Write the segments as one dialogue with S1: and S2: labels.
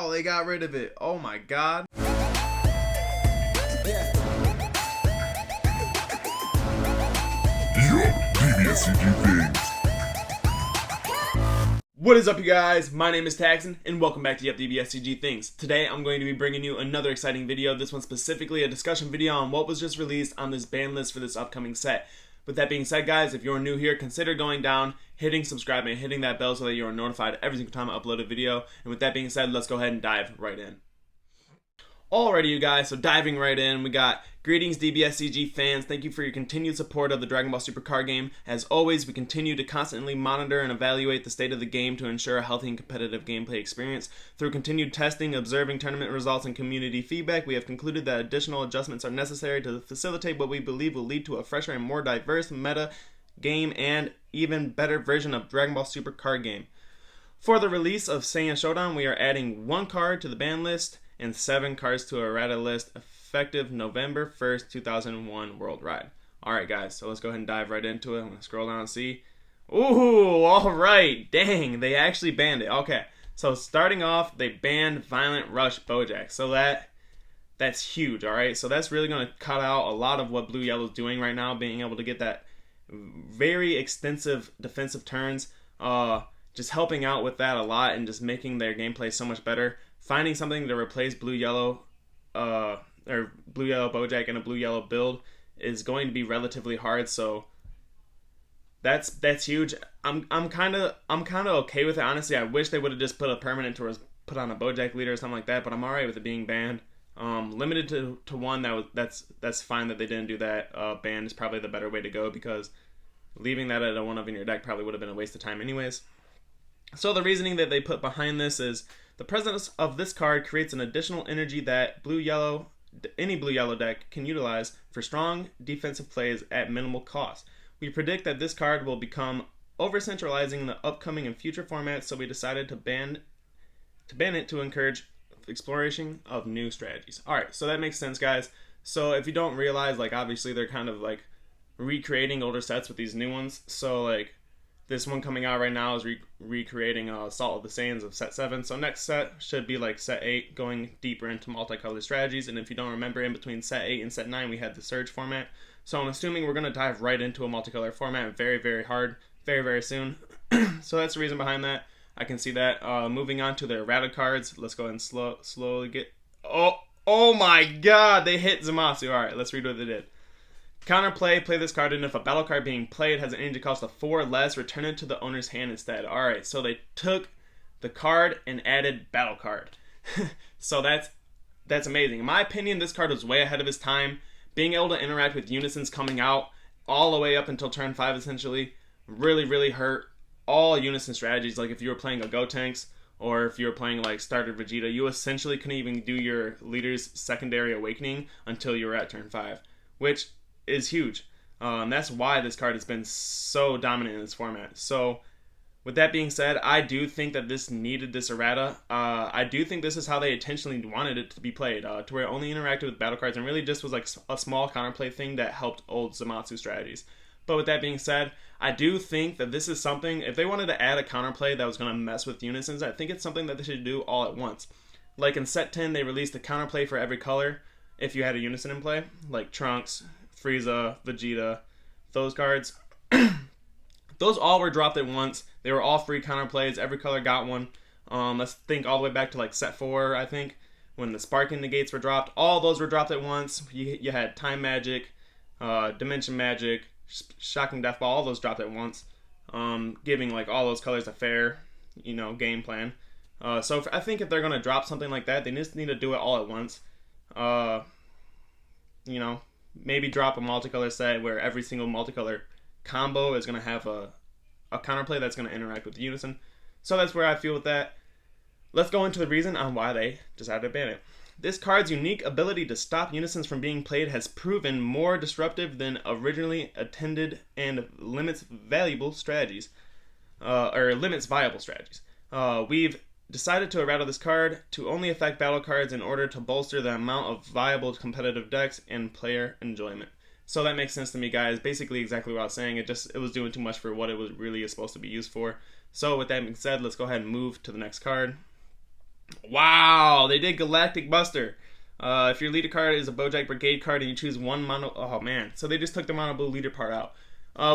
S1: Oh, they got rid of it. Oh my god.
S2: Yup, DBSCG thingz.
S1: What is up, you guys? My name is Taxon, and welcome back to Yuhp DBSCG thingz. Today, I'm going to be bringing you another exciting video. This one specifically a discussion video on what was just released on this ban list for this upcoming set. With that being said, guys, if you're new here, consider going down, hitting subscribe, and hitting that bell so that you are notified every single time I upload a video. And with that being said, let's go ahead and dive right in. Alrighty, you guys, so diving right in, we got greetings DBSCG fans. Thank you for your continued support of the Dragon Ball Super card game. As always, we continue to constantly monitor and evaluate the state of the game to ensure a healthy and competitive gameplay experience. Through continued testing, observing tournament results, and community feedback, we have concluded that additional adjustments are necessary to facilitate what we believe will lead to a fresher and more diverse meta game and even better version of Dragon Ball Super card game. For the release of Saiyan Showdown, we are adding 1 card to the ban list and 7 cards to a errata list effective November 1st, 2001 worldwide. Alright guys, so let's go ahead and dive right into it. I'm going to scroll down and see. Ooh, alright. Dang, they actually banned it. Okay, so starting off, they banned Violent Rush Bojack. So that's huge, alright? So that's really going to cut out a lot of what Blue Yellow's doing right now, being able to get that very extensive defensive turns. Just helping out with that a lot and just making their gameplay so much better. Finding something to replace Blue Yellow Bojack in a Blue Yellow build is going to be relatively hard, so that's huge. I'm kind of okay with it, honestly. I wish they would have just put a permanent to put on a Bojack leader or something like that, but I'm alright with it being banned. Limited to 1, that's fine that they didn't do that. Banned is probably the better way to go, because leaving that at a 1 of in your deck probably would have been a waste of time anyways. So the reasoning that they put behind this is the presence of this card creates an additional energy that any Blue Yellow deck can utilize for strong defensive plays at minimal cost. We predict that this card will become over-centralizing in the upcoming and future formats, so we decided to ban it to encourage exploration of new strategies. Alright, so that makes sense, guys. So if you don't realize, like, obviously they're kind of like recreating older sets with these new ones. So like this one coming out right now is recreating Assault of the Saiyans of set 7. So next set should be like set 8, going deeper into multicolored strategies. And if you don't remember, in between set 8 and set 9, we had the Surge format. So I'm assuming we're going to dive right into a multicolor format very, very hard, very, very soon. So that's the reason behind that. I can see that. Moving on to the errata cards. Let's go ahead and slowly get... Oh my god, they hit Zamasu. Alright, let's read what they did. Counterplay, play this card, and if a battle card being played has an energy cost of 4 or less, return it to the owner's hand instead. Alright, so they took the card and added battle card. So that's amazing. In my opinion, this card was way ahead of its time. Being able to interact with Unisons coming out all the way up until turn 5 essentially really, really hurt all Unison strategies. Like if you were playing a Gotenks or if you were playing like Starter Vegeta, you essentially couldn't even do your leader's secondary awakening until you were at turn 5, which is huge. That's why this card has been so dominant in this format. So with that being said, I do think that this needed this errata. I do think this is how they intentionally wanted it to be played, to where it only interacted with battle cards and really just was like a small counterplay thing that helped old Zamasu strategies. But with that being said, I do think that this is something, if they wanted to add a counterplay that was going to mess with Unisons, I think it's something that they should do all at once. Like in set 10, they released a counterplay for every color if you had a Unison in play, like Trunks, Frieza, Vegeta, those cards. Those all were dropped at once. They were all free counterplays. Every color got one. Let's think all the way back to like set 4, I think, when the Sparking Negates were dropped. All those were dropped at once. You had Time Magic, Dimension Magic, Shocking Death Ball, all those dropped at once. Giving like all those colors a fair, game plan. So I think if they're going to drop something like that, they just need to do it all at once. Maybe drop a multicolor set where every single multicolor combo is going to have a counterplay that's going to interact with Unison. So that's where I feel with that. Let's go into the reason on why they decided to ban it. This card's unique ability to stop Unisons from being played has proven more disruptive than originally intended and limits viable strategies. We've decided to errata this card to only affect battle cards in order to bolster the amount of viable competitive decks and player enjoyment. So that makes sense to me, guys. Basically exactly what I was saying. It was doing too much for what it was really supposed to be used for. So with that being said, let's go ahead and move to the next card. Wow, they did Galactic Buster. If your leader card is a Bojack Brigade card and you choose one mono... Oh, man. So they just took the mono blue leader part out.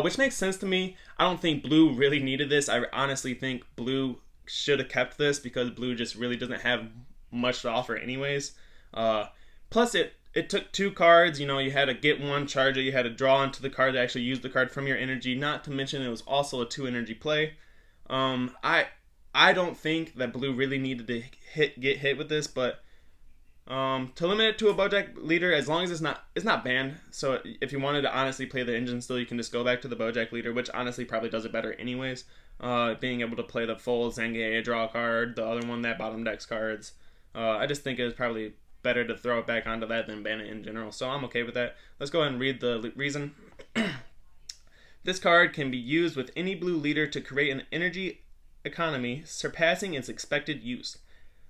S1: Which makes sense to me. I don't think blue really needed this. I honestly think blue should have kept this because blue just really doesn't have much to offer anyways. Plus, it took 2 cards. You know, you had to get 1, charge it. You had to draw into the card to actually use the card from your energy. Not to mention it was also a 2 energy play. I don't think that blue really needed to get hit with this, but to limit it to a Bojack leader, as long as it's not banned. So if you wanted to honestly play the engine still, you can just go back to the Bojack leader, which honestly probably does it better anyways. Being able to play the full Zengai draw card, the other one that bottom decks cards. I just think it was probably better to throw it back onto that than ban it in general. So I'm okay with that. Let's go ahead and read the reason. This card can be used with any blue leader to create an energy economy surpassing its expected use.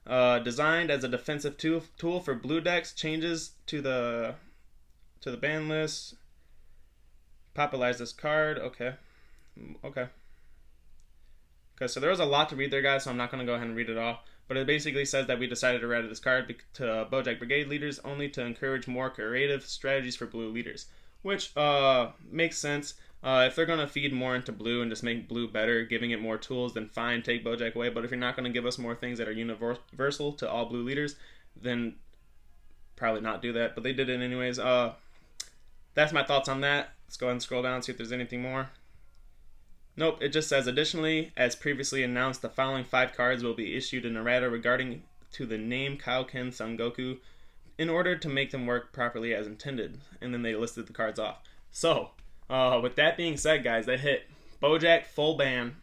S1: Designed as a defensive tool for blue decks, changes to the ban list. Popularize this card. Okay. So there was a lot to read there, guys, so I'm not going to go ahead and read it all. But it basically says that we decided to add this card to Bojack Brigade leaders only to encourage more creative strategies for blue leaders. Which makes sense. If they're going to feed more into blue and just make blue better, giving it more tools, then fine, take Bojack away. But if you're not going to give us more things that are universal to all blue leaders, then probably not do that. But they did it anyways. That's my thoughts on that. Let's go ahead and scroll down and see if there's anything more. Nope, it just says, additionally, as previously announced, the following 5 cards will be issued in errata regarding to the name Kaioken Son Goku in order to make them work properly as intended. And then they listed the cards off. So, with that being said, guys, they hit Bojack full ban,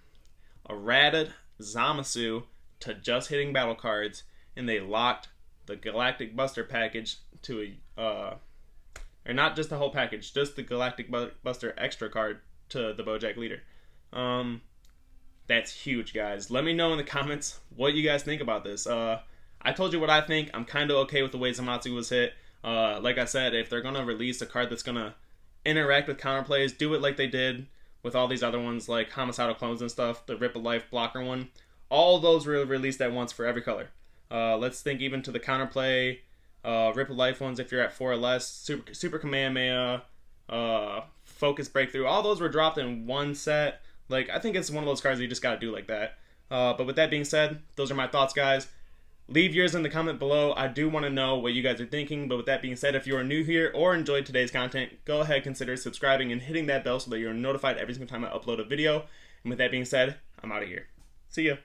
S1: errated Zamasu to just hitting battle cards, and they locked the Galactic Buster package to or not just the whole package, just the Galactic Buster extra card to the Bojack leader. That's huge, guys. Let me know in the comments what you guys think about this. I told you what I think. I'm kind of okay with the way Zamasu was hit. Like I said, if they're going to release a card that's going to interact with counterplays, do it like they did with all these other ones like Homicidal Clones and stuff, the Rip of Life blocker one. All of those were released at once for every color. Let's think even to the counterplay, Rip of Life ones if you're at 4 or less, Super Kamehameha, Focus Breakthrough, all those were dropped in one set. Like, I think it's one of those cards that you just gotta do like that. But with that being said, those are my thoughts, guys. Leave yours in the comment below. I do want to know what you guys are thinking. But with that being said, if you are new here or enjoyed today's content, go ahead, consider subscribing and hitting that bell so that you're notified every single time I upload a video. And with that being said, I'm out of here. See ya.